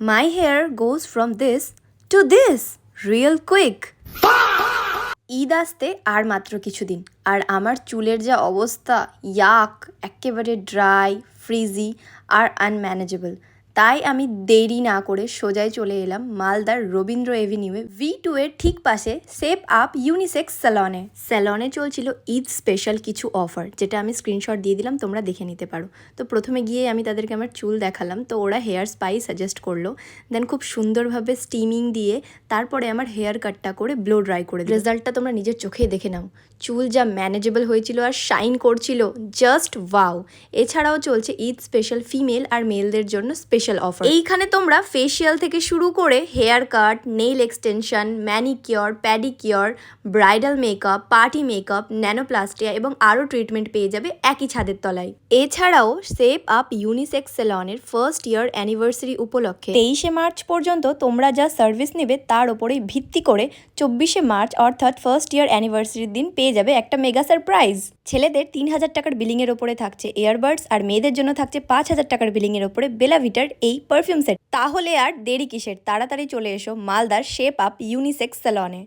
My hair goes from this to this real quick. Eid আসতে আর মাত্র কিছুদিন, আর আমার চুলের যা অবস্থা, ইয়াক, একেবারে ড্রাই, ফ্রিজি আর আনম্যানেজেবল। তাই আমি দেরি না করে সোজাই চলে এলাম মালদার রবীন্দ্র এভিনিউয়ে V2 এর ঠিক পাশে শেপ আপ ইউনিসেক্স স্যালনে চলছিল ঈদ স্পেশাল কিছু অফার, যেটা আমি স্ক্রিনশট দিয়ে দিলাম, তোমরা দেখে নিতে পারো। তো প্রথমে গিয়ে আমি তাদেরকে আমার চুল দেখালাম, তো ওরা হেয়ার স্পাই সাজেস্ট করলো। দেন খুব সুন্দরভাবে স্টিমিং দিয়ে তারপরে আমার হেয়ার কাটটা করে ব্লো ড্রাই করে রেজাল্টটা তোমরা নিজের চোখেই দেখে নাও। চুল যা ম্যানেজেবল হয়েছিল আর শাইন করছিল, জাস্ট ওয়াও। এছাড়াও চলছে ঈদ স্পেশাল ফিমেল আর মেলদের জন্য স্পেশাল অফার। এইখানে তোমরা ফেসিয়াল থেকে শুরু করে hair cut, nail extension, manicure, pedicure, bridal makeup, party makeup, nanoplastia এবং আরও ট্রিটমেন্ট পেয়ে যাবে একই ছাদের তলায়। এছাড়াও শেপ আপ ইউনিসেক্স স্যালনের ফার্স্ট ইয়ার অ্যানিভার্সারি উপলক্ষে 23শে মার্চ পর্যন্ত তোমরা যা সার্ভিস নেবে তার ওপরেই ভিত্তি করে 24শে মার্চ অর্থাৎ ফার্স্ট ইয়ার অ্যানিভার্সারির দিন পেয়ে যাবে একটা মেগা সারপ্রাইজ। ছেলেদের 3000 টাকার বিলিংয়ের ওপরে থাকছে এয়ারবাডস, আর মেয়েদের জন্য থাকছে 5000 টাকার বিলিংয়ের ওপরে বেলা ভিটার এই পারফিউম সেট। তাহলে আর দেরি কিসের, তাড়াতাড়ি চলে এসো মালদার শেপ আপ ইউনিসেক্স স্যালনে।